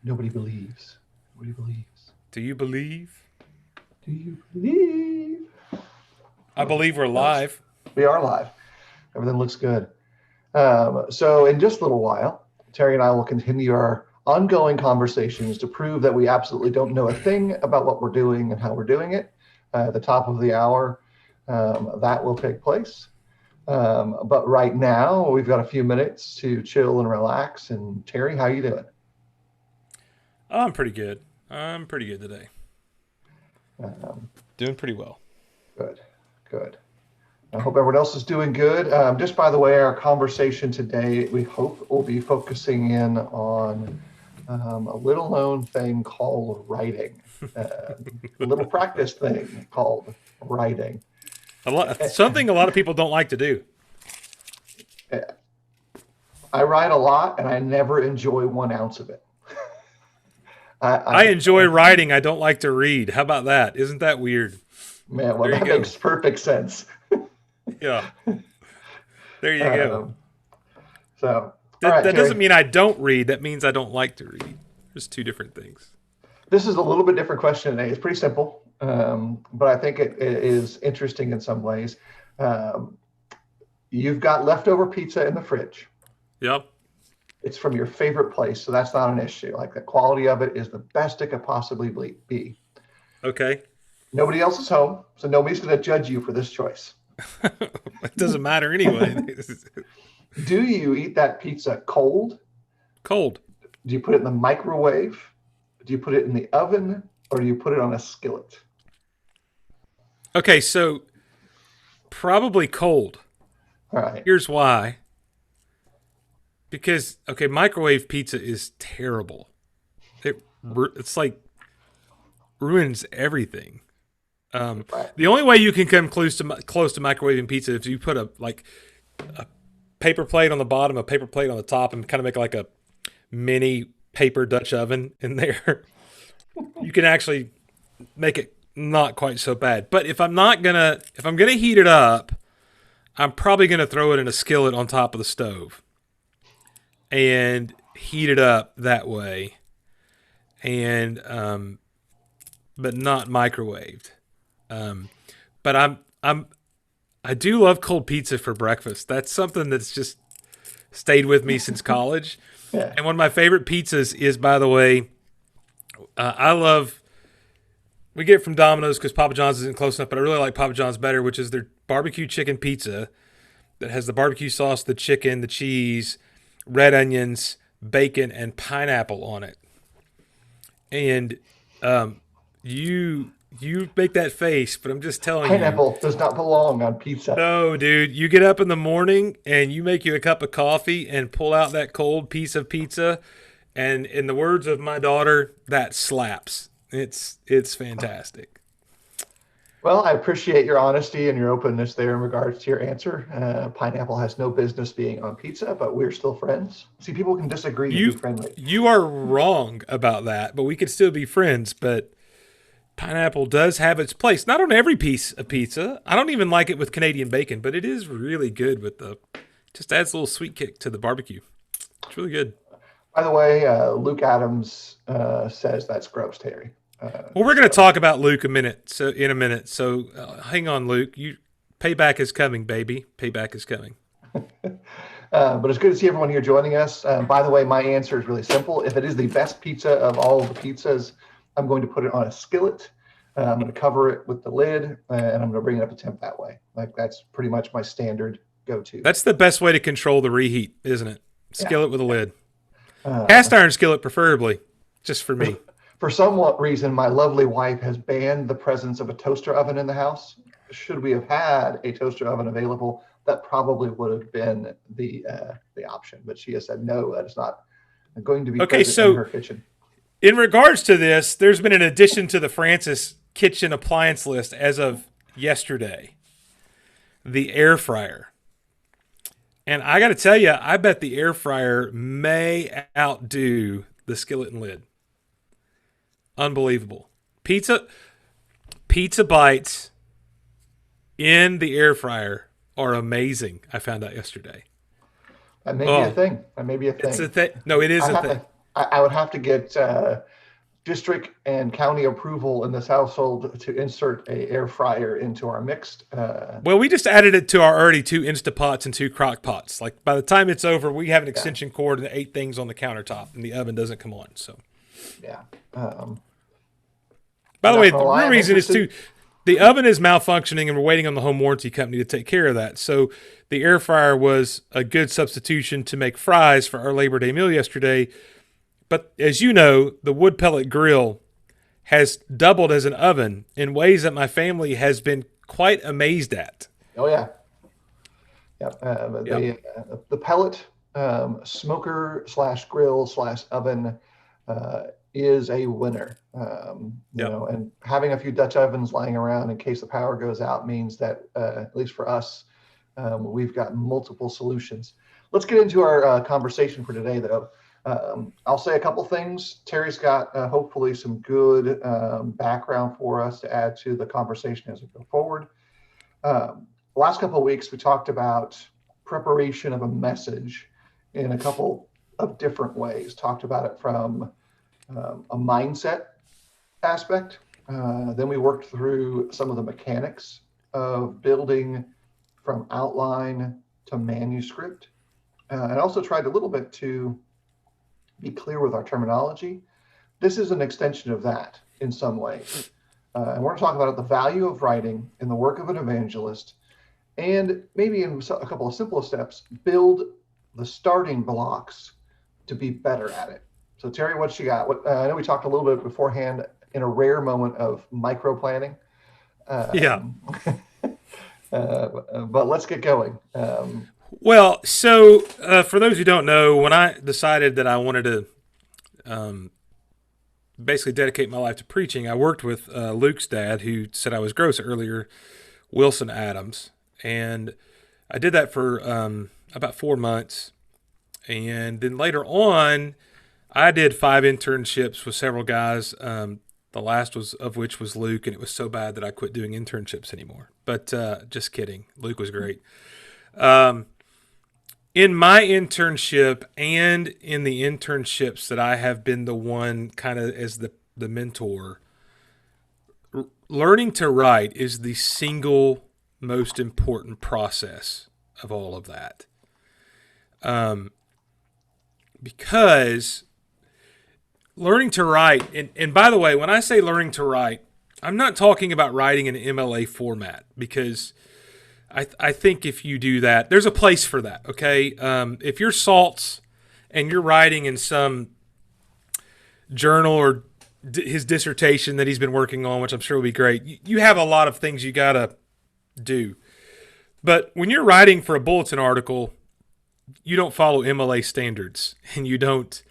Nobody believes. Nobody believes. Do you believe? Do you believe? I believe we're Yes, live. we are live. Everything looks good. So, in just a little while, Terry and I will continue our ongoing conversations to prove that we absolutely don't know a thing about what we're doing and how we're doing it. At the top of the hour, that will take place. But right now, we've got a few minutes to chill and relax. And Terry, how you doing? Oh, I'm pretty good. I'm pretty good today. Um, Doing pretty well. Good, good. I hope everyone else is doing good. Just by the way, our conversation today, we hope, will be focusing in on a little known thing called writing, a little practice thing called writing. Something a lot of people don't like to do. I write a lot and I never enjoy 1 ounce of it. I I enjoy writing. I don't like to read. How about that? Isn't that weird? Man, well, There you that go. makes perfect sense. Yeah. There you go. Um, so, all That right, that doesn't Terry, mean I don't read. That means I don't like to read. There's two different things. this is a little bit different question today. It's pretty simple, but I think it is interesting in some ways. Um, you've got leftover pizza in the fridge. Yep. It's from your favorite place, so that's not an issue. Like the quality of it is the best it could possibly be. Okay. Nobody else is home, so nobody's going to judge you for this choice. It doesn't matter anyway. Do you eat that pizza cold? Cold. Do you put it in the microwave? Do you put it in the oven? Or do you put it on a skillet? Okay, so probably cold. All right. Here's why. Because okay, microwave pizza is terrible. It's like ruins everything. Right. The only way you can come close to microwaving pizza is if you put a paper plate on the bottom, a paper plate on the top, and kind of make like a mini paper Dutch oven in there. You can actually make it not quite so bad. But if I'm gonna heat it up, I'm probably gonna throw it in a skillet on top of the stove and heat it up that way, and but not microwaved. Um, but I do love cold pizza for breakfast. That's something that's just stayed with me since college. Yeah. And one of my favorite pizzas is, by the way, I love. We get it from Domino's because Papa John's isn't close enough, but I really like Papa John's better, which is their barbecue chicken pizza that has the barbecue sauce, the chicken, the cheese, red onions, bacon, and pineapple on it. And um, you make that face, but I'm just telling you, Pineapple does not belong on pizza. no, dude. You get up in the morning and you make you a cup of coffee and pull out that cold piece of pizza, and in the words of my daughter, that slaps. It's fantastic. Well, I appreciate your honesty and your openness there in regards to your answer. Pineapple has no business being on pizza, but we're still friends. See, people can disagree and be You friendly. you are wrong about that, but we could still be friends. But pineapple does have its place. Not on every piece of pizza. I don't even like it with Canadian bacon, but it is really good with the. Just adds a little sweet kick to the barbecue. It's really good. By the way, Luke Adams says that's gross, Terry. Well, we're going to So, talk about Luke in a minute. So hang on, Luke. You payback is coming, baby. Payback is coming. but it's good to see everyone here joining us. By the way, my answer is really simple. If it is the best pizza of all the pizzas, I'm going to put it on a skillet. I'm going to cover it with the lid, and I'm going to bring it up to temp that way. Like that's pretty much my standard go-to. That's the best way to control the reheat, isn't it? Yeah. Skillet with a lid. Cast Um, iron skillet, preferably, just for for, me. for some reason, my lovely wife has banned the presence of a toaster oven in the house. Should we have had a toaster oven available, that probably would have been the option. But she has said no, that is not going to be Okay, present in so her kitchen. in regards to this, there's been an addition to the Francis kitchen appliance list as of yesterday, the air fryer. And I got to tell you, I bet the air fryer may outdo the skillet and lid. Unbelievable. Pizza bites in the air fryer are amazing. I found out yesterday. That may be a Oh, thing. That may be a it's a thing. thing. No, it is I a have thing. to I would have to get district and county approval in this household to insert a air fryer into our mixed. Well, we just added it to our already 2 Instapots and 2 crock pots. Like by the time it's over, we have an extension cord and 8 things on the countertop, and the oven doesn't come on. So, yeah. By the way, the lie, real reason is too, the oven is malfunctioning, and we're waiting on the home warranty company to take care of that. So the air fryer was a good substitution to make fries for our Labor Day meal yesterday. But as you know, the wood pellet grill has doubled as an oven in ways that my family has been quite amazed at. Oh yeah. Yep. The pellet smoker / grill / oven is a winner. You know, and having a few Dutch ovens lying around in case the power goes out means that at least for us, we've got multiple solutions. Let's get into our conversation for today, though. I'll say a couple things. Terry's got hopefully some good background for us to add to the conversation as we go forward. The last couple of weeks, we talked about preparation of a message in a couple of different ways. Talked about it from a mindset aspect. Then we worked through some of the mechanics of building from outline to manuscript. And also tried a little bit to be clear with our terminology. This is an extension of that in some ways. And we're going to talk about the value of writing in the work of an evangelist, and maybe in a couple of simple steps, build the starting blocks to be better at it. So Terry, what you got? I know we talked a little bit beforehand in a rare moment of micro planning. But let's get going. Well, so for those who don't know, when I decided that I wanted to basically dedicate my life to preaching, I worked with Luke's dad, who said I was gross earlier, Wilson Adams. And I did that for about 4 months. And then later on, I did 5 internships with several guys, the last of which was Luke, and it was so bad that I quit doing internships anymore. But just kidding. Luke was great. In my internship and in the internships that I have been the one kind of as the mentor, learning to write is the single most important process of all of that. Because learning to write, and by the way, when I say learning to write, I'm not talking about writing in MLA format, because I think if you do that, there's a place for that, okay? If you're Saltz and you're writing in some journal or his dissertation that he's been working on, which I'm sure will be great, you have a lot of things you got to do. But when you're writing for a bulletin article, you don't follow MLA standards, and you don't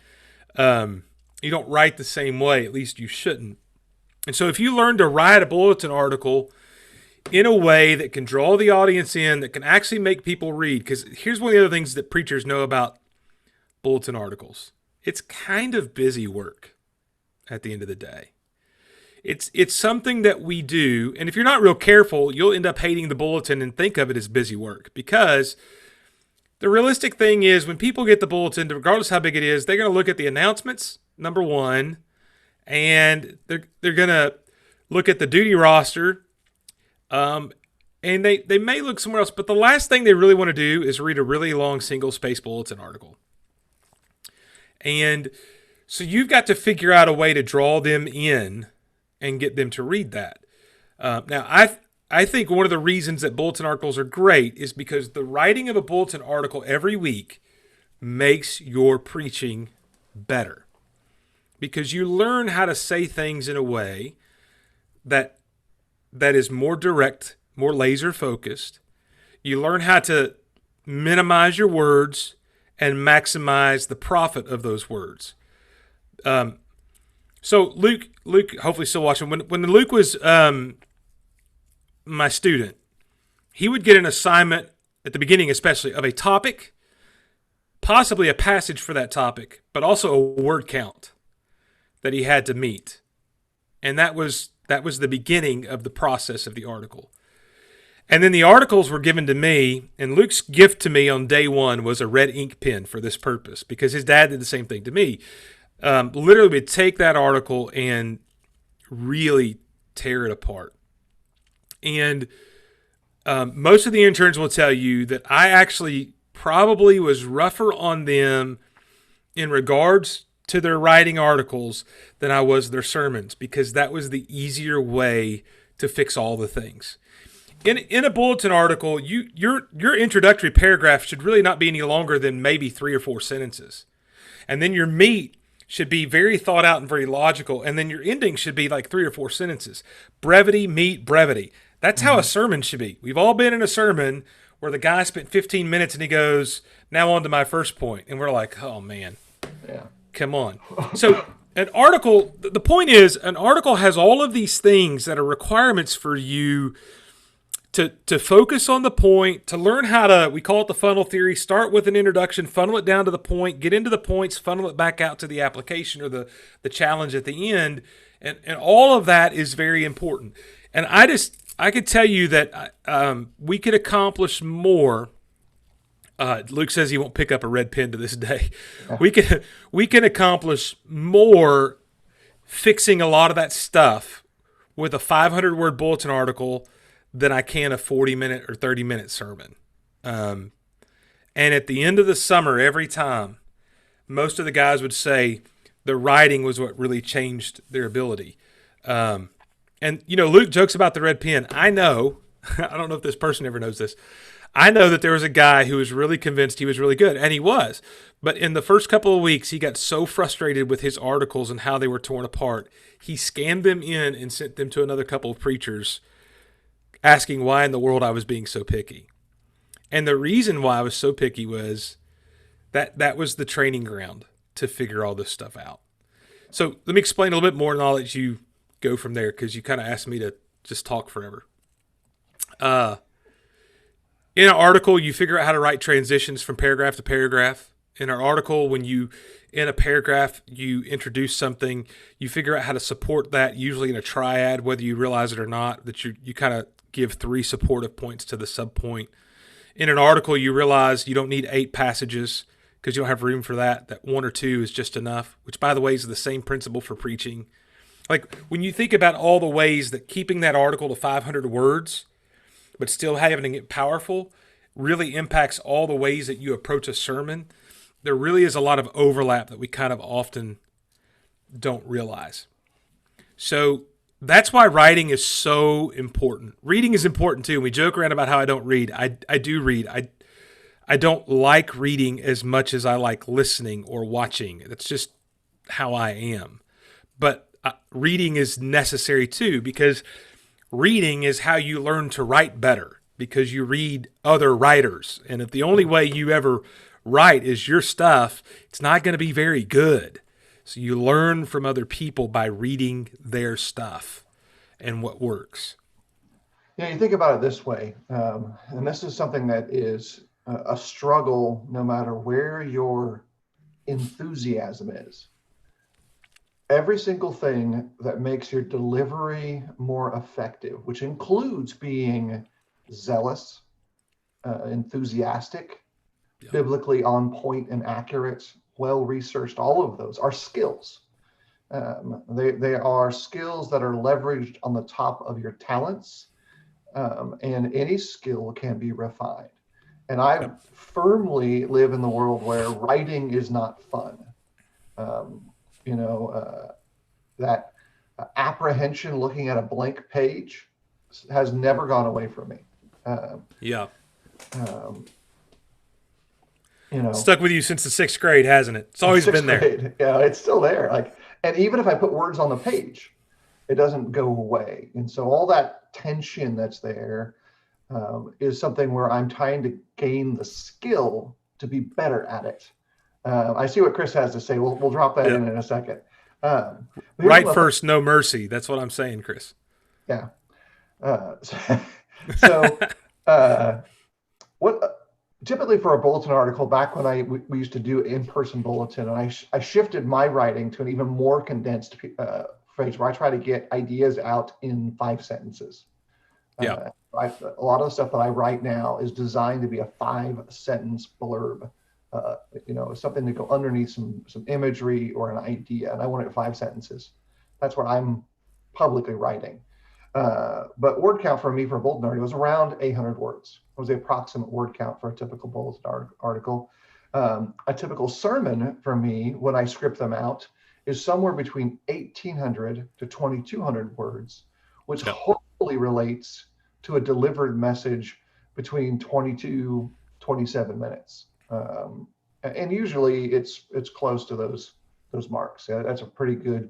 write the same way. At least you shouldn't. And so if you learn to write a bulletin article in a way that can draw the audience in, that can actually make people read, because here's one of the other things that preachers know about bulletin articles. It's kind of busy work at the end of the day. It's something that we do, and if you're not real careful, you'll end up hating the bulletin and think of it as busy work, because the realistic thing is when people get the bulletin, regardless how big it is, they're going to look at the announcements, number one, and they're going to look at the duty roster, and they may look somewhere else, but the last thing they really want to do is read a really long single-space bulletin article. And so you've got to figure out a way to draw them in and get them to read that. Now, I think one of the reasons that bulletin articles are great is because the writing of a bulletin article every week makes your preaching better. Because you learn how to say things in a way that is more direct, more laser focused. You learn how to minimize your words and maximize the profit of those words. So Luke, hopefully still watching. When Luke was my student, he would get an assignment at the beginning, especially of a topic, possibly a passage for that topic, but also a word count that he had to meet. And that was the beginning of the process of the article. And then the articles were given to me, and Luke's gift to me on day one was a red ink pen for this purpose, because his dad did the same thing to me. Literally would take that article and really tear it apart. And most of the interns will tell you that I actually probably was rougher on them in regards to their writing articles than I was their sermons, because that was the easier way to fix all the things. In a bulletin article, your introductory paragraph should really not be any longer than maybe 3 or 4 sentences. And then your meat should be very thought out and very logical. And then your ending should be like 3 or 4 sentences. Brevity, meat, brevity. That's how a sermon should be. We've all been in a sermon where the guy spent 15 minutes and he goes, now on to my first point. And we're like, oh man, Yeah. come on. So an article, the point is, an article has all of these things that are requirements for you to focus on the point, to learn how to, we call it the funnel theory, start with an introduction, funnel it down to the point, get into the points, funnel it back out to the application or the challenge at the end. And all of that is very important. And I could tell you that we could accomplish more. Luke says he won't pick up a red pen to this day. We can accomplish more fixing a lot of that stuff with a 500-word bulletin article than I can a 40-minute or 30-minute sermon. And at the end of the summer, every time, most of the guys would say the writing was what really changed their ability. And, Luke jokes about the red pen. I know, I don't know if this person ever knows this. I know that there was a guy who was really convinced he was really good, and he was. But in the first couple of weeks, he got so frustrated with his articles and how they were torn apart, he scanned them in and sent them to another couple of preachers asking why in the world I was being so picky. And the reason why I was so picky was that was the training ground to figure all this stuff out. So let me explain a little bit more, and I'll let you go from there, because you kind of asked me to just talk forever. In an article, you figure out how to write transitions from paragraph to paragraph. In an article, in a paragraph, you introduce something, you figure out how to support that, usually in a triad, whether you realize it or not, that you kind of give 3 supportive points to the subpoint. In an article, you realize you don't need 8 passages because you don't have room for that 1 or 2 is just enough, which, by the way, is the same principle for preaching. Like, when you think about all the ways that keeping that article to 500 words but still having it powerful really impacts all the ways that you approach a sermon, there really is a lot of overlap that we kind of often don't realize. So that's why writing is so important. Reading is important too. We joke around about how I don't read. I do read. I don't like reading as much as I like listening or watching. That's just how I am. But reading is necessary too, because reading is how you learn to write better, because you read other writers. And if the only way you ever write is your stuff, it's not going to be very good. So you learn from other people by reading their stuff and what works. Yeah, you think about it this way, and this is something that is a struggle no matter where your enthusiasm is. Every single thing that makes your delivery more effective, which includes being zealous, enthusiastic, biblically on point and accurate, well-researched, all of those are skills. They are skills that are leveraged on the top of your talents, and any skill can be refined. And I firmly live in the world where writing is not fun. That apprehension looking at a blank page has never gone away from me. Stuck with you since the 6th grade, hasn't it? It's always been there. Yeah, it's still there. And even if I put words on the page, it doesn't go away. And so all that tension that's there is something where I'm trying to gain the skill to be better at it. I see what Chris has to say. We'll drop that in a second. Right first, no mercy. That's what I'm saying, Chris. Yeah. What typically for a bulletin article, back when we used to do in-person bulletin, and I shifted my writing to an even more condensed phrase where I try to get ideas out in 5 sentences. A lot of the stuff that I write now is designed to be a 5-sentence blurb. something to go underneath some imagery or an idea, and I want it 5 sentences. That's what I'm publicly writing. But word count for me for a bulletin article was around 800 words. It was the approximate word count for a typical bulletin article. A typical sermon for me, when I script them out, is somewhere between 1,800 to 2,200 words, which hopefully relates to a delivered message between 22, 27 minutes. And usually it's close to those marks. That's a pretty good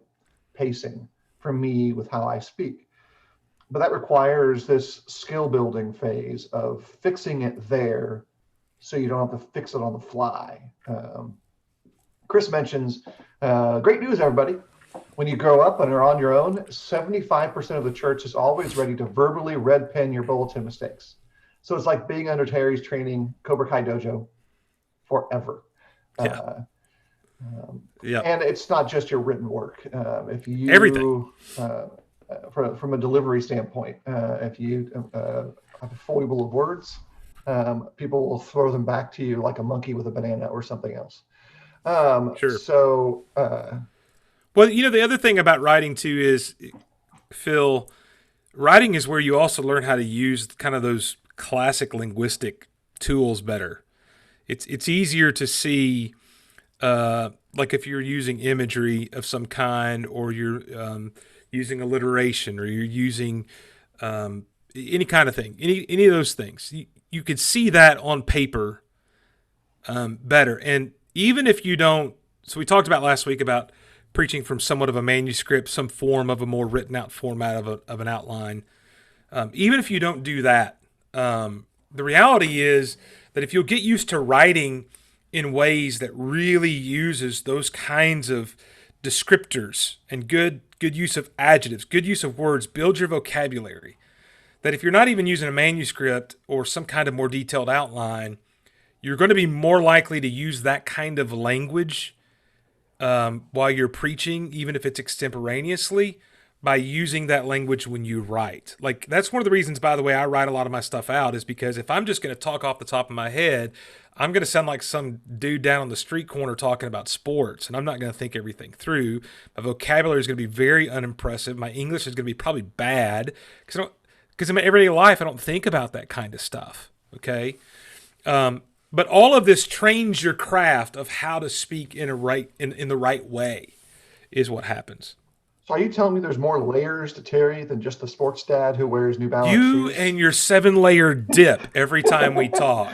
pacing for me with how I speak. But that requires this skill building phase of fixing it there so you don't have to fix it on the fly. Chris mentions, great news, everybody. When you grow up and are on your own, 75% of the church is always ready to verbally red pen your bulletin mistakes. So it's like being under Terry's training, Cobra Kai Dojo, forever. Yeah. And it's not just your written work. If you everything. From a delivery standpoint, if you have a foible of words, people will throw them back to you like a monkey with a banana or something else. Sure. So, well, the other thing about writing too is, Phil, writing is where you also learn how to use kind of those classic linguistic tools better. It's easier to see, like if you're using imagery of some kind, or you're using alliteration, or you're using any kind of thing, any of those things. You could see that on paper better. And even if you don't, so we talked about last week about preaching from somewhat of a manuscript, some form of a more written out format of an outline. Even if you don't do that, the reality is that if you'll get used to writing in ways that really uses those kinds of descriptors and good use of adjectives, good use of words, build your vocabulary, that if you're not even using a manuscript or some kind of more detailed outline, you're going to be more likely to use that kind of language while you're preaching, even if it's extemporaneously, by using that language when you write. Like, that's one of the reasons, by the way, I write a lot of my stuff out, is because if I'm just going to talk off the top of my head, I'm going to sound like some dude down on the street corner talking about sports, and I'm not going to think everything through. My vocabulary is going to be very unimpressive. My English is going to be probably bad, because in my everyday life, I don't think about that kind of stuff, okay? But all of this trains your craft of how to speak in the right way is what happens. So are you telling me there's more layers to Terry than just the sports dad who wears New Balance shoes? And your 7-layer dip every time we talk.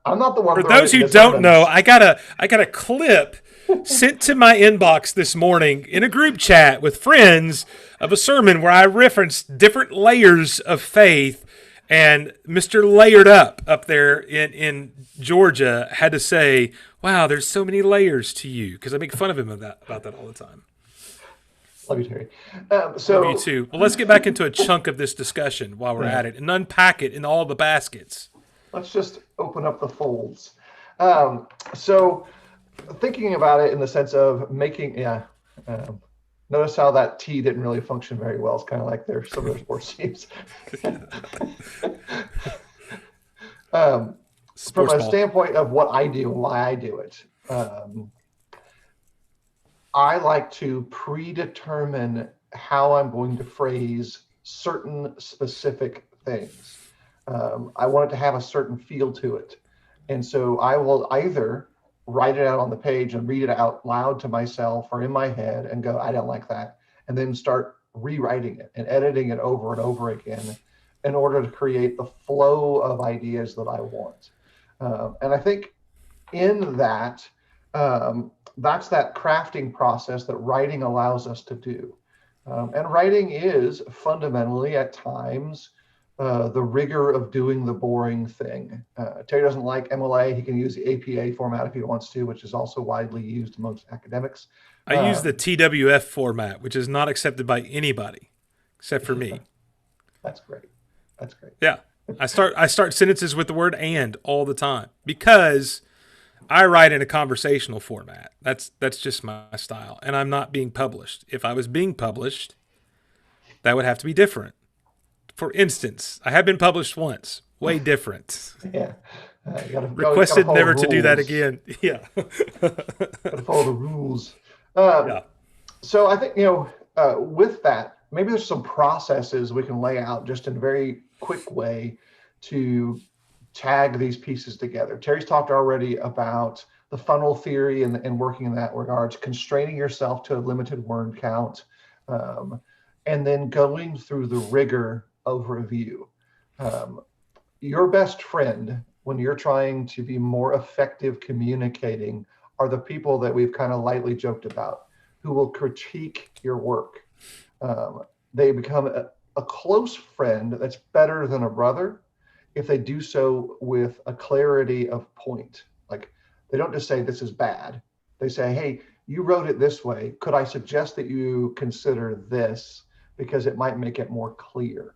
I'm not the one. For those who don't know, I got a clip sent to my inbox this morning in a group chat with friends of a sermon where I referenced different layers of faith. And Mr. Layered up there in Georgia had to say, wow, there's so many layers to you, because I make fun of him about that all the time. Love you, Terry. Love you too. Well, let's get back into a chunk of this discussion while we're at it and unpack it in all the baskets. Let's just open up the folds. So thinking about it in the sense of making, notice how that T didn't really function very well. It's kind of like some of their sports teams. From a standpoint of what I do and why I do it, I like to predetermine how I'm going to phrase certain specific things. I want it to have a certain feel to it. And so I will either write it out on the page and read it out loud to myself or in my head and go, I don't like that. And then start rewriting it and editing it over and over again in order to create the flow of ideas that I want. And I think in that, that's that crafting process that writing allows us to do. And writing is fundamentally at times the rigor of doing the boring thing. Terry doesn't like MLA. He can use the APA format if he wants to, which is also widely used amongst academics. I use the TWF format, which is not accepted by anybody except for me. That's great. That's great. Yeah. I start sentences with the word "and" all the time because I write in a conversational format. That's just my style, and I'm not being published. If I was being published, that would have to be different. For instance, I have been published once. Way different. Yeah. gotta Requested follow the never to do that rules. again. Yeah. Gotta follow the rules. Um, Yeah. so I think, with that, maybe there's some processes we can lay out just in a very quick way to tag these pieces together. Terry's talked already about the funnel theory and working in that regards, constraining yourself to a limited word count, um, and then going through the rigor of review. Um, your best friend when you're trying to be more effective communicating are the people that we've kind of lightly joked about who will critique your work. um, they become a close friend that's better than a brother if they do so with a clarity of point. Like, they don't just say this is bad, they say, hey, you wrote it this way, could I suggest that you consider this because it might make it more clear.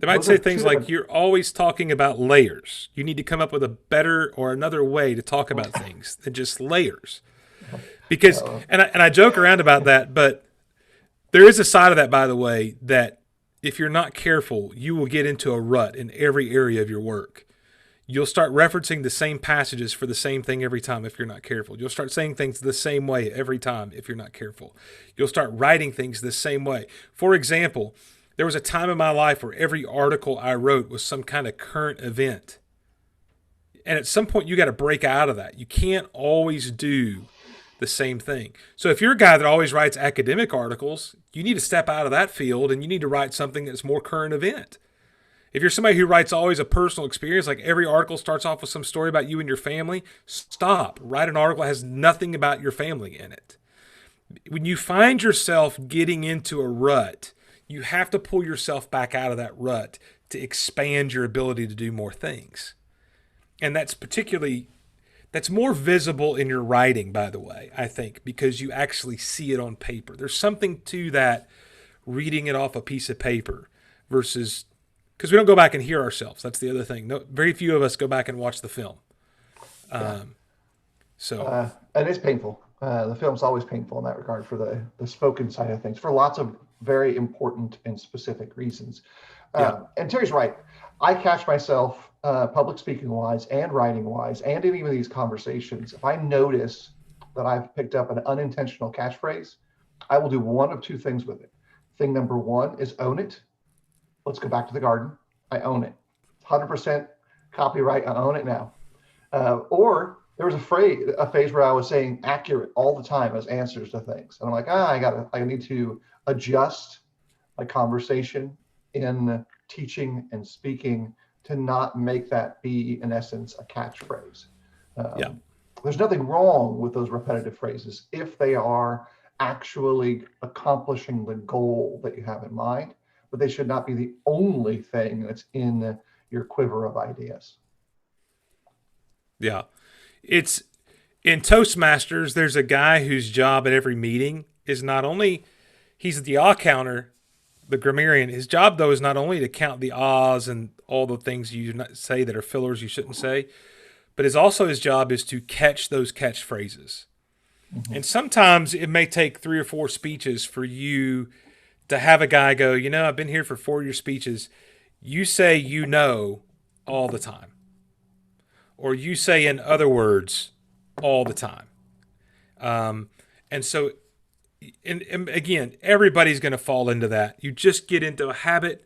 They might Those are say two things like, different. you're always talking about layers. You need to come up with a better or another way to talk about things than just layers. Because, uh, and I joke around about that, but there is a side of that, by the way, that if you're not careful, you will get into a rut in every area of your work. You'll start referencing the same passages for the same thing every time if you're not careful. You'll start saying things the same way every time if you're not careful. You'll start writing things the same way. For example, there was a time in my life where every article I wrote was some kind of current event. And at some point, you got to break out of that. You can't always do the same thing. So if you're a guy that always writes academic articles, you need to step out of that field and you need to write something that's more current event. If you're somebody who writes always a personal experience, like every article starts off with some story about you and your family, stop. Write an article that has nothing about your family in it. When you find yourself getting into a rut, you have to pull yourself back out of that rut to expand your ability to do more things. And that's more visible in your writing, by the way, I think, because you actually see it on paper. There's something to that, reading it off a piece of paper versus, because we don't go back and hear ourselves. That's the other thing. No, very few of us go back and watch the film. yeah. So And it's painful. The film's always painful in that regard for the spoken side of things, for lots of very important and specific reasons. yeah, And Terry's right. I catch myself, public speaking wise and writing wise, and in even these conversations, if I notice that I've picked up an unintentional catchphrase, I will do one of two things with it. Thing number one is own it. Let's go back to the garden. I own it. 100% copyright. I own it now. Or there was a phase where I was saying accurate all the time as answers to things. And I'm like, I need to adjust my conversation in teaching and speaking to not make that be, in essence, a catchphrase. yeah, Um, there's nothing wrong with those repetitive phrases if they are actually accomplishing the goal that you have in mind, but they should not be the only thing that's in your quiver of ideas. yeah. It's in Toastmasters, there's a guy whose job at every meeting is not only, he's the ah counter, the grammarian. His job, though, is not only to count the ahs and all the things you say that are fillers you shouldn't say, but his job is to catch those catchphrases. Mm-hmm. And sometimes it may take 3 or 4 speeches for you to have a guy go, I've been here for 4 year speeches. You say, all the time. Or you say, in other words, all the time. And so, and again, everybody's going to fall into that. You just get into a habit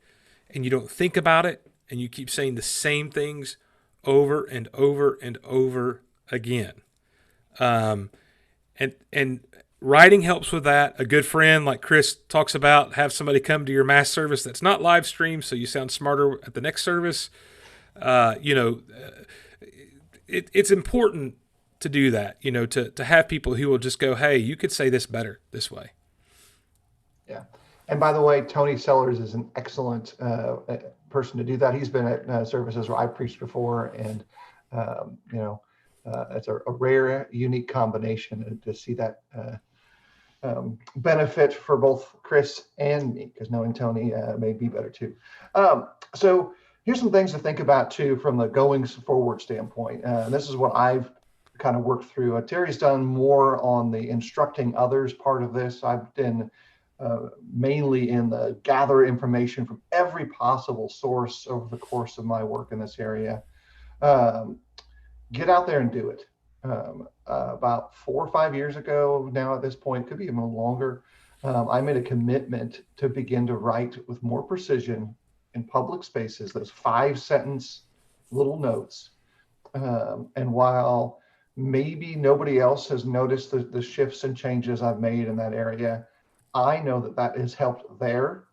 and you don't think about it and you keep saying the same things over and over and over again. And writing helps with that. A good friend, like Chris talks about, have somebody come to your mass service that's not live streamed, so you sound smarter at the next service. It's important to do that. To have people who will just go, "Hey, you could say this better this way." Yeah. And by the way, Tony Sellers is an excellent person to do that. He's been at services where I preached before, and it's a rare, unique combination to see that benefit for both Chris and me, because knowing Tony may be better too. So here's some things to think about too from the going forward standpoint. And this is what I've kind of worked through. Terry's done more on the instructing others part of this. I've been mainly in the gather information from every possible source over the course of my work in this area. get out there and do it. About 4 or 5 years ago now at this point, could be even longer, I made a commitment to begin to write with more precision in public spaces, those 5 sentence little notes. And while maybe nobody else has noticed the shifts and changes I've made in that area, I know that that has helped there.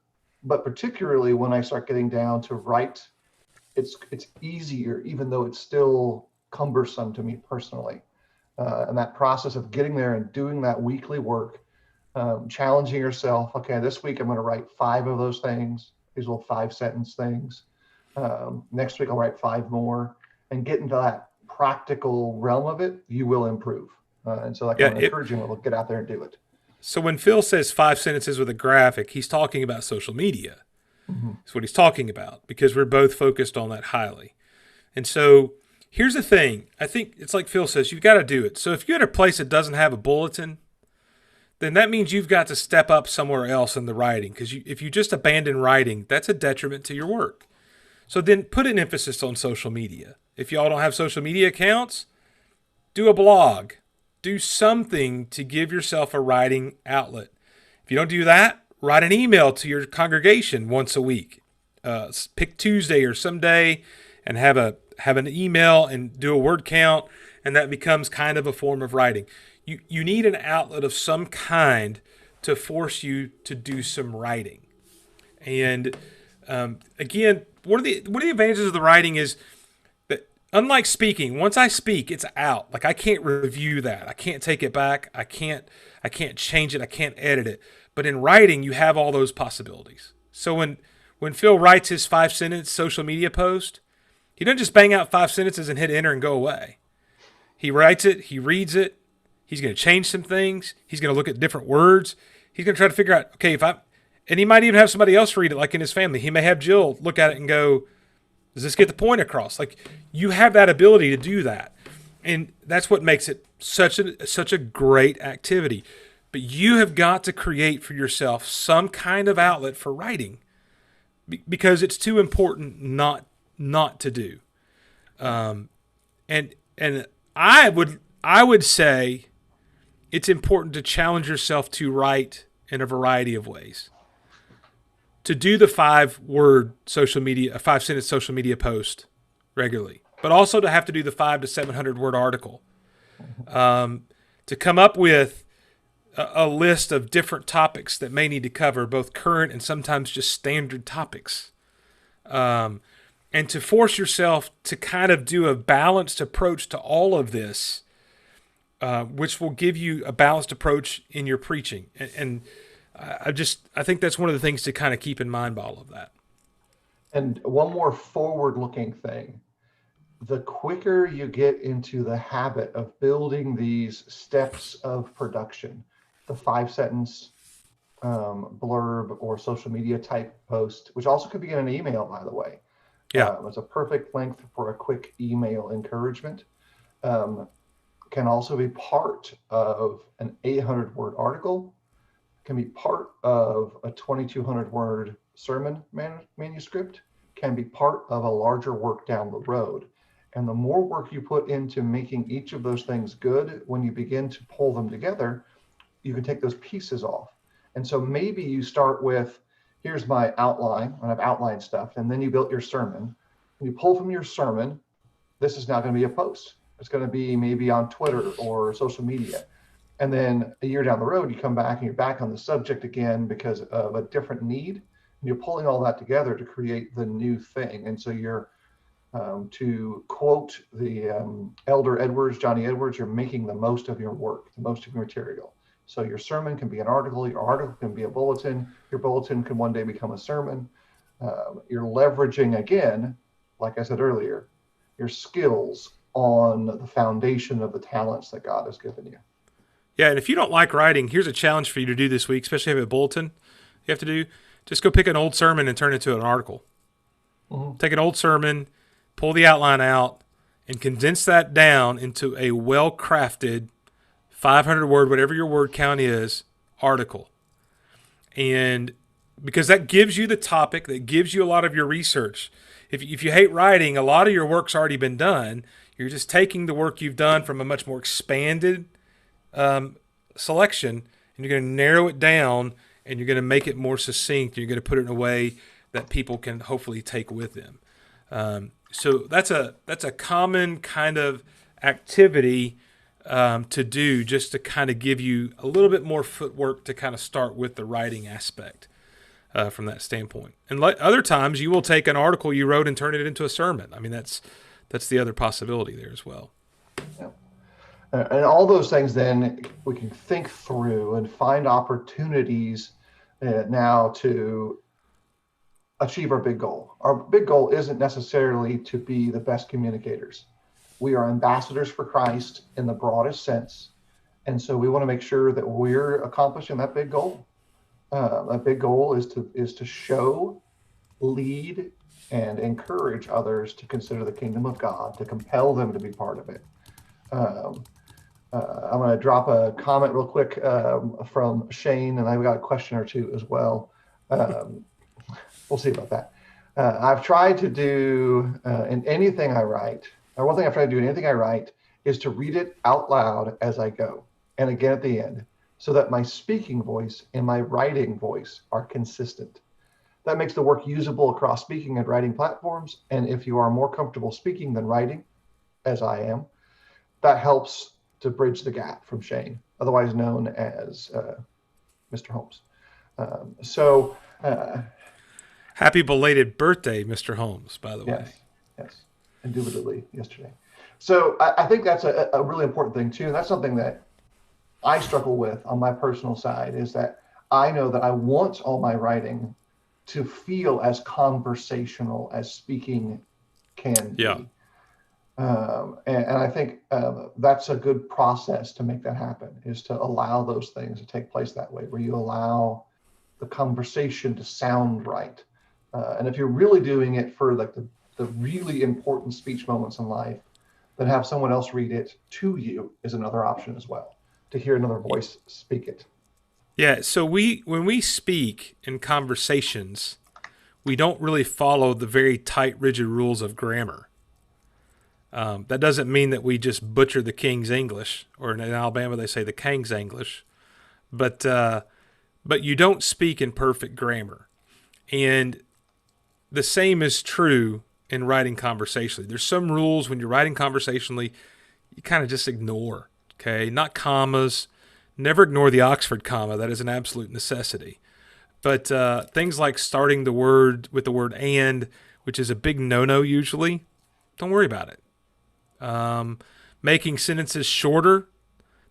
But particularly when I start getting down to write, it's easier, even though it's still cumbersome to me personally. And that process of getting there and doing that weekly work, challenging yourself. Okay, this week I'm going to write 5 of those things, these little 5 sentence things. Next week I'll write 5 more, and get into that practical realm of it. You will improve. And so, like, Yeah. I'm encouraging you to get out there and do it. So when Phil says 5 sentences with a graphic, he's talking about social media. Mm-hmm. That's what he's talking about, because we're both focused on that highly. And so here's the thing. I think it's like Phil says, you've got to do it. So if you're at a place that doesn't have a bulletin, then that means you've got to step up somewhere else in the writing. Because if you just abandon writing, that's a detriment to your work. So then put an emphasis on social media. If y'all don't have social media accounts, do a blog. Do something to give yourself a writing outlet. If you don't do that, write an email to your congregation once a week. Pick Tuesday or some day and have an email and do a word count, and that becomes kind of a form of writing. You need an outlet of some kind to force you to do some writing. And again, one of the advantages of the writing is that, unlike speaking, once I speak, it's out. Like, I can't review that. I can't take it back. I can't change it. I can't edit it. But in writing, you have all those possibilities. So when Phil writes his 5 sentence social media post, he doesn't just bang out 5 sentences and hit enter and go away. He writes it. He reads it. He's going to change some things. He's going to look at different words. He's going to try to figure out, okay, and he might even have somebody else read it, like in his family. He may have Jill look at it and go, does this get the point across? Like, you have that ability to do that. And that's what makes it such a great activity. But you have got to create for yourself some kind of outlet for writing, because it's too important not to do. And I would say it's important to challenge yourself to write in a variety of ways. To do the 5-sentence social media post regularly, but also to have to do the 500 to 700 word article. To come up with a list of different topics that may need to cover, both current and sometimes just standard topics. And to force yourself to kind of do a balanced approach to all of this, which will give you a balanced approach in your preaching. And I think that's one of the things to kind of keep in mind by all of that. And one more forward-looking thing. The quicker you get into the habit of building these steps of production, the 5 sentence blurb or social media type post, which also could be in an email, by the way. Yeah. It's a perfect length for a quick email encouragement. Can also be part of an 800-word article, can be part of a 2,200-word sermon manuscript, can be part of a larger work down the road. And the more work you put into making each of those things good, when you begin to pull them together, you can take those pieces off. And so maybe you start with, here's my outline, and I've outlined stuff, and then you built your sermon. And you pull from your sermon, this is now going to be a post. It's going to be maybe on Twitter or social media. And then a year down the road, you come back and you're back on the subject again because of a different need. And you're pulling all that together to create the new thing. And so you're, to quote the elder Edwards, Johnny Edwards, you're making the most of your work, the most of your material. So your sermon can be an article, your article can be a bulletin, your bulletin can one day become a sermon. You're leveraging, again, like I said earlier, your skills on the foundation of the talents that God has given you. Yeah, and if you don't like writing, here's a challenge for you to do this week, especially if you have a bulletin you have to do. Just go pick an old sermon and turn it into an article. Mm-hmm. Take an old sermon, pull the outline out, and condense that down into a well-crafted 500-word, whatever your word count is, article. And because that gives you the topic, that gives you a lot of your research. If you hate writing, a lot of your work's already been done. You're just taking the work you've done from a much more expanded selection, and you're going to narrow it down, and you're going to make it more succinct. You're going to put it in a way that people can hopefully take with them. So that's a common kind of activity to do, just to kind of give you a little bit more footwork to kind of start with the writing aspect from that standpoint. And other times you will take an article you wrote and turn it into a sermon. I mean, that's the other possibility there as well. Yeah. And all those things, then we can think through and find opportunities now to achieve our big goal. Our big goal isn't necessarily to be the best communicators. We are ambassadors for Christ in the broadest sense. And so we want to make sure that we're accomplishing that big goal. That big goal is to show, lead, and encourage others to consider the kingdom of God, to compel them to be part of it. I'm going to drop a comment real quick from Shane, and I've got a question or two as well. We'll see about that. I've tried to do in anything I write, or one thing I've tried to do in anything I write is to read it out loud as I go, and again at the end, so that my speaking voice and my writing voice are consistent. That makes the work usable across speaking and writing platforms. And if you are more comfortable speaking than writing, as I am, that helps to bridge the gap from Shane, otherwise known as Mr. Holmes. Happy belated birthday, Mr. Holmes, by the way. Yes, indubitably yesterday. So I think that's a really important thing too. And that's something that I struggle with on my personal side, is that I know that I want all my writing to feel as conversational as speaking can be. Yeah. And I think that's a good process to make that happen, is to allow those things to take place that way, where you allow the conversation to sound right. And if you're really doing it for like the really important speech moments in life, then have someone else read it to you is another option as well, to hear another voice speak it. Yeah, so when we speak in conversations, we don't really follow the very tight, rigid rules of grammar. That doesn't mean that we just butcher the King's English, or in Alabama they say the King's English, but you don't speak in perfect grammar. And the same is true in writing conversationally. There's some rules when you're writing conversationally you kind of just ignore, okay? Not commas. Never ignore the Oxford comma. That is an absolute necessity. But things like starting the word with the word "and," which is a big no-no usually, don't worry about it. Making sentences shorter,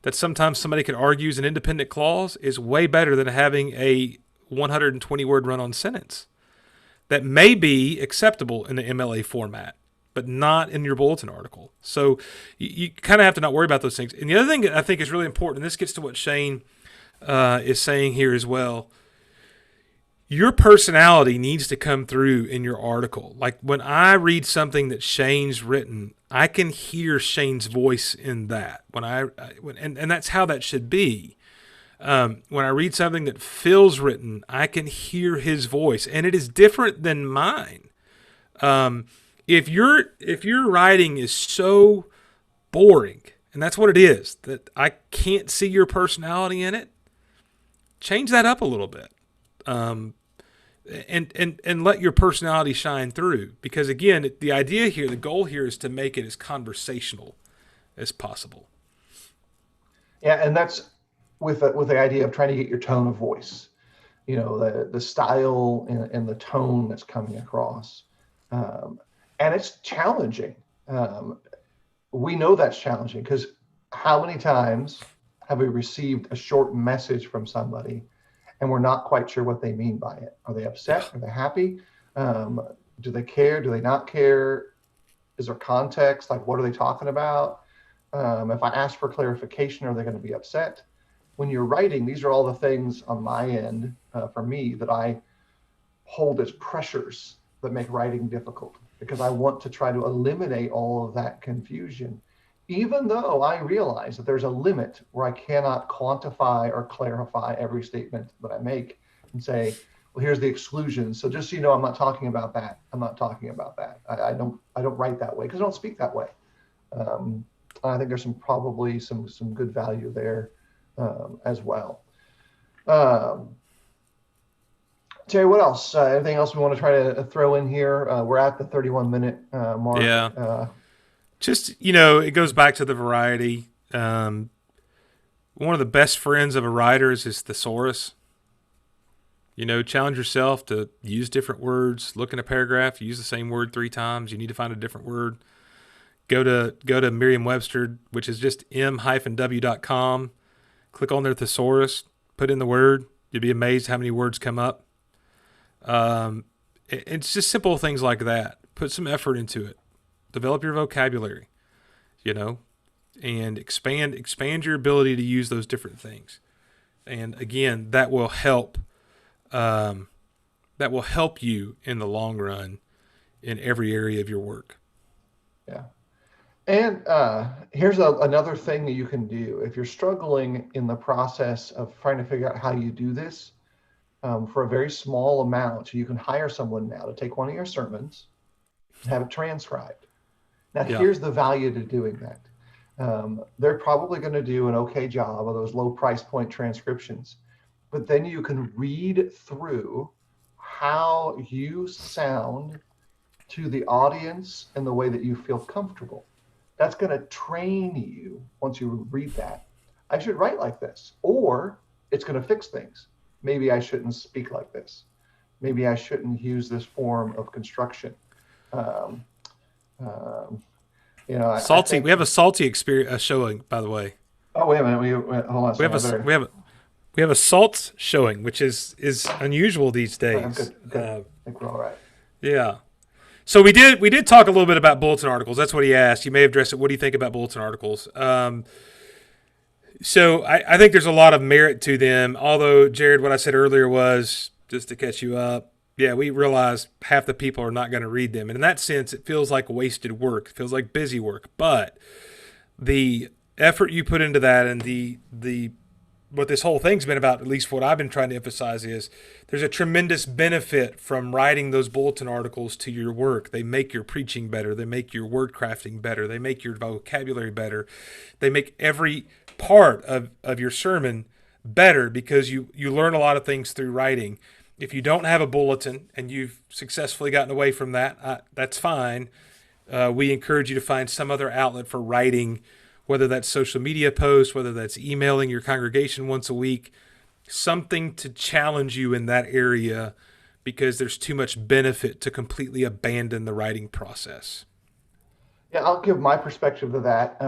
that sometimes somebody could argue is an independent clause, is way better than having a 120-word run-on sentence. That may be acceptable in the MLA format, but not in your bulletin article. So you kind of have to not worry about those things. And the other thing that I think is really important, and this gets to what Shane is saying here as well, your personality needs to come through in your article. Like when I read something that Shane's written, I can hear Shane's voice in that. And that's how that should be. When I read something that Phil's written, I can hear his voice, and it is different than mine. If your writing is so boring, and that's what it is, that I can't see your personality in it, change that up a little bit, and let your personality shine through. Because again, the idea here, the goal here, is to make it as conversational as possible. Yeah, and that's with the idea of trying to get your tone of voice, the style and the tone that's coming across. And it's challenging. We know that's challenging because how many times have we received a short message from somebody and we're not quite sure what they mean by it? Are they upset? Are they happy? Do they care? Do they not care? Is there context? Like, what are they talking about? If I ask for clarification, are they going to be upset? When you're writing, these are all the things on my end, for me, that I hold as pressures that make writing difficult, because I want to try to eliminate all of that confusion, even though I realize that there's a limit where I cannot quantify or clarify every statement that I make and say, well, here's the exclusion. So just so you know, I'm not talking about that. I'm not talking about that. I don't write that way because I don't speak that way. I think there's probably some good value there as well. Um, Terry, what else? Anything else we want to try to throw in here? We're at the 31-minute mark. Yeah. Just, it goes back to the variety. One of the best friends of a writer is his thesaurus. Challenge yourself to use different words. Look in a paragraph, use the same word 3 times. You need to find a different word. Go to Merriam-Webster, which is just m-w.com. Click on their thesaurus, put in the word. You'll be amazed how many words come up. It's just simple things like that. Put some effort into it. Develop your vocabulary, and expand your ability to use those different things. And again, that will help. That will help you in the long run in every area of your work. Yeah. And here's another thing that you can do. If you're struggling in the process of trying to figure out how you do this, for a very small amount, you can hire someone now to take one of your sermons and have it transcribed. Now, here's the value to doing that. They're probably going to do an okay job of those low price point transcriptions, but then you can read through how you sound to the audience in the way that you feel comfortable. That's going to train you once you read that. I should write like this, or it's going to fix things. Maybe I shouldn't speak like this. Maybe I shouldn't use this form of construction. Salty. We have a salty experience showing, by the way. Oh, wait a minute. Hold on. We have a salt showing, which is unusual these days. Good. I think we're all right. Yeah. So we did talk a little bit about bulletin articles. That's what he asked. You may have addressed it. What do you think about bulletin articles? So I think there's a lot of merit to them. Although, Jared, what I said earlier was, just to catch you up, yeah, we realize half the people are not going to read them. And in that sense, it feels like wasted work. It feels like busy work. But the effort you put into that and the what this whole thing's been about, at least what I've been trying to emphasize, is there's a tremendous benefit from writing those bulletin articles to your work. They make your preaching better. They make your word crafting better. They make your vocabulary better. They make every part of your sermon better because you learn a lot of things through writing. If you don't have a bulletin and you've successfully gotten away from that, that's fine. We encourage you to find some other outlet for writing, whether that's social media posts, whether that's emailing your congregation once a week, something to challenge you in that area, because there's too much benefit to completely abandon the writing process. Yeah, I'll give my perspective to that.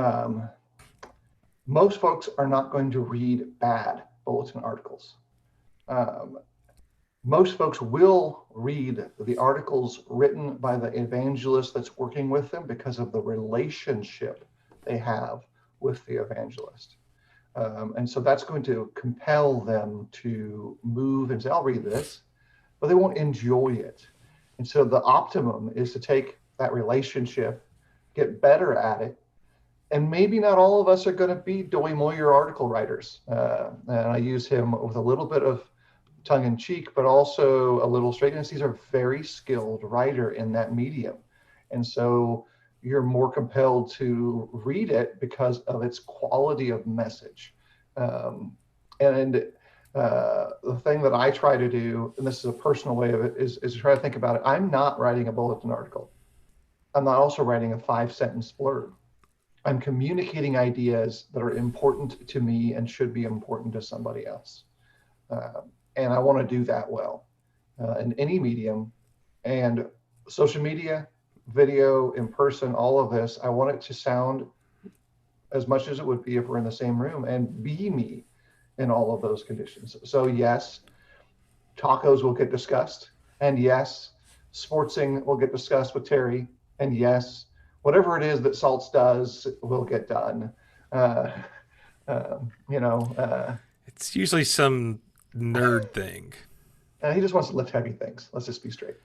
Most folks are not going to read bad bulletin articles. Most folks will read the articles written by the evangelist that's working with them because of the relationship they have with the evangelist. And so that's going to compel them to move and say, I'll read this, but they won't enjoy it. And so the optimum is to take that relationship, get better at it. And maybe not all of us are going to be Doy Moyer article writers. And I use him with a little bit of tongue in cheek, but also a little straightness. He's a very skilled writer in that medium. And so you're more compelled to read it because of its quality of message. The thing that I try to do, and this is a personal way of it, is to try to think about it. I'm not writing a bulletin article. I'm not also writing a 5-sentence blurb. I'm communicating ideas that are important to me and should be important to somebody else. And I want to do that well in any medium. And social media, video, in person, all of this, I want it to sound as much as it would be if we're in the same room and be me in all of those conditions. So yes, tacos will get discussed. And yes, sportsing will get discussed with Terry. And yes, whatever it is that Salts does will get done. It's usually some nerd thing. He just wants to lift heavy things. Let's just be straight.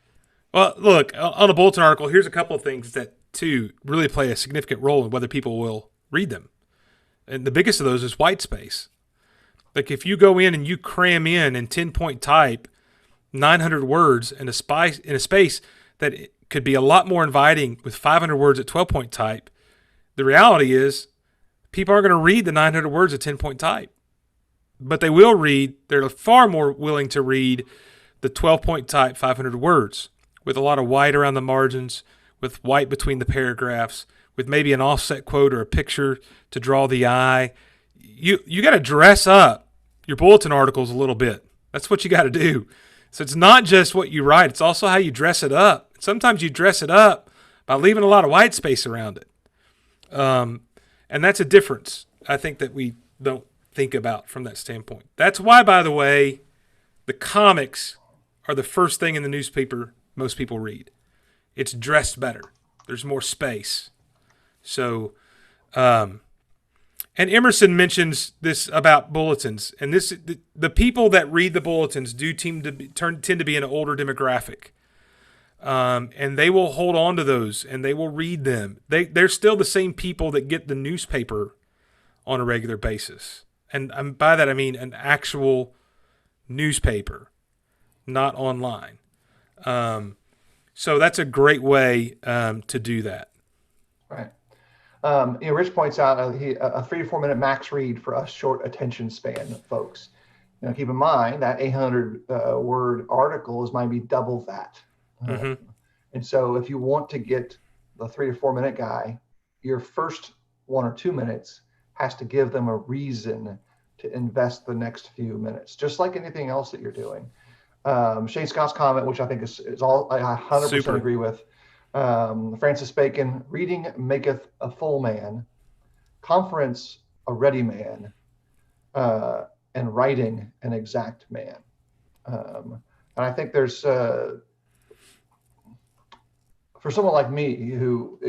Well, look, on a bulletin article, here's a couple of things that, too, really play a significant role in whether people will read them. And the biggest of those is white space. Like if you go in and you cram in 10-point type 900 words in a space that could be a lot more inviting with 500 words at 12-point type, The reality is people aren't going to read the 900 words of 10-point type, but they will read. They're far more willing to read the 12-point type 500 words with a lot of white around the margins, with white between the paragraphs, with maybe an offset quote or a picture to draw the eye. You got to dress up your bulletin articles a little bit. That's what you got to do. So it's not just what you write, it's also how you dress it up. Sometimes you dress it up by leaving a lot of white space around it. And that's a difference, I think, that we don't think about from that standpoint. That's why, by the way, the comics are the first thing in the newspaper most people read. It's dressed better. There's more space. So, and Emerson mentions this about bulletins, and the people that read the bulletins do tend to be an older demographic, and they will hold on to those and they will read them. They're still the same people that get the newspaper on a regular basis, and by that I mean an actual newspaper, not online. So that's a great way to do that. Right. Rich points out a 3 to 4 minute max read for us short attention span folks. Keep in mind that 800 word article is might be double that. Mm-hmm. And so if you want to get the 3 to 4 minute guy, your first 1 or 2 minutes has to give them a reason to invest the next few minutes, just like anything else that you're doing. Shane Scott's comment, which I think is all I 100% Super. agree with. Francis Bacon, reading maketh a full man, conference a ready man, and writing an exact man. And I think there's, for someone like me who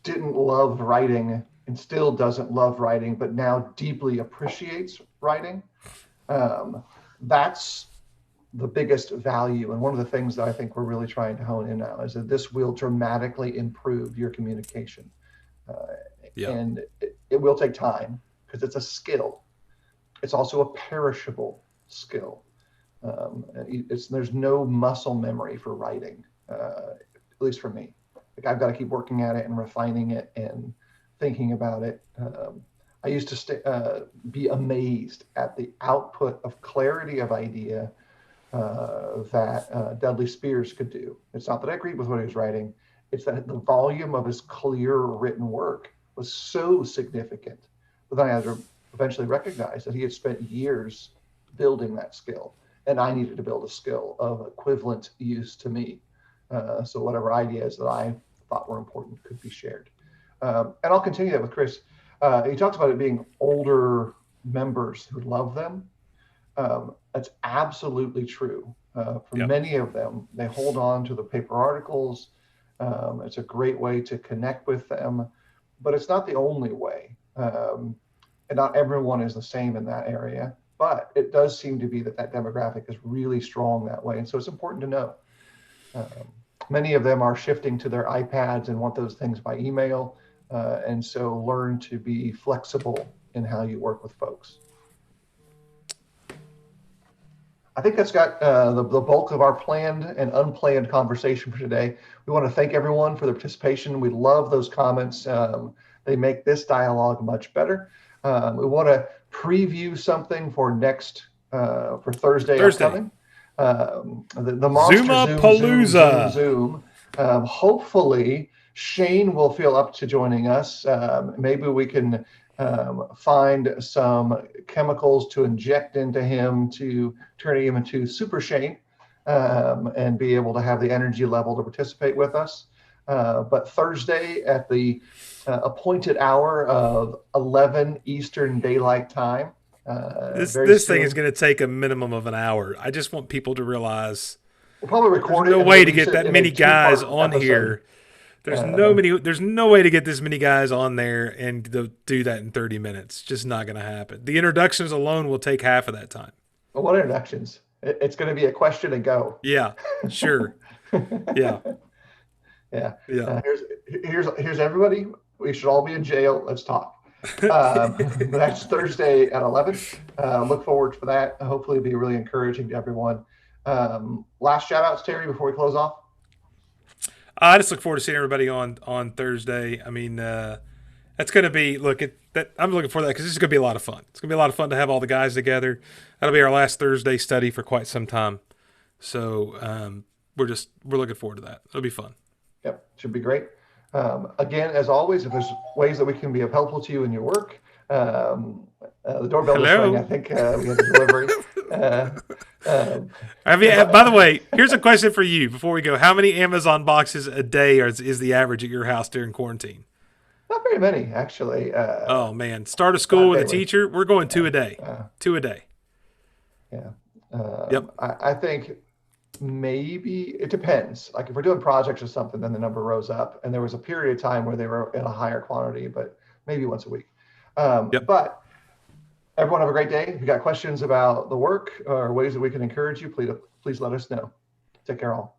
didn't love writing and still doesn't love writing, but now deeply appreciates writing, that's the biggest value. And one of the things that I think we're really trying to hone in now is that this will dramatically improve your communication. And it will take time because it's a skill. It's also a perishable skill. There's no muscle memory for writing, at least for me. Like I've got to keep working at it and refining it and thinking about it. I used to be amazed at the output of clarity of idea that Dudley Spears could do. It's not that I agreed with what he was writing. It's that the volume of his clear written work was so significant. But then I had to eventually recognize that he had spent years building that skill. And I needed to build a skill of equivalent use to me. So whatever ideas that I thought were important could be shared. And I'll continue that with Chris. He talks about it being older members who love them. That's absolutely true. For many of them, they hold on to the paper articles. It's a great way to connect with them, but it's not the only way. And not everyone is the same in that area, but it does seem to be that demographic is really strong that way. And so it's important to know. Many of them are shifting to their iPads and want those things by email. And so learn to be flexible in how you work with folks. I think that's got the bulk of our planned and unplanned conversation for today. We want to thank everyone for their participation. We love those comments. They make this dialogue much better. We want to preview something for for Thursday. Upcoming. The monster Zoom-a-palooza. Zoom. Hopefully Shane will feel up to joining us. Maybe we can find some chemicals to inject into him to turn him into Super Shane and be able to have the energy level to participate with us. But Thursday at the appointed hour of 11 Eastern Daylight Time. This thing is going to take a minimum of an hour. I just want people to realize we'll probably record there's no way to get that many guys on here. There's no way to get this many guys on there and do that in 30 minutes. Just not going to happen. The introductions alone will take half of that time. Well, what introductions? It's going to be a question and go. Yeah, sure. Yeah. Yeah. Here's everybody. We should all be in jail. Let's talk. That's Thursday at 11. Look forward for that. Hopefully it'll be really encouraging to everyone. Last shout outs, Terry, before we close off. I just look forward to seeing everybody on Thursday. I mean, that's going to be I'm looking for that because this is going to be a lot of fun. It's going to be a lot of fun to have all the guys together. That'll be our last Thursday study for quite some time. So we're looking forward to that. It'll be fun. Yep, should be great. Again, as always, if there's ways that we can be helpful to you in your work, the doorbell just Hello. rang. I think we had a delivery. By the way, here's a question for you before we go. How many Amazon boxes a day is the average at your house during quarantine? Not very many, actually. Oh man, start a school with a teacher. We're going 2 a day. 2 a day. Yeah. Yep. I think maybe it depends. Like if we're doing projects or something, then the number rose up. And there was a period of time where they were in a higher quantity, but maybe once a week. Yep. But everyone have a great day. If you got questions about the work or ways that we can encourage you, please let us know. Take care all.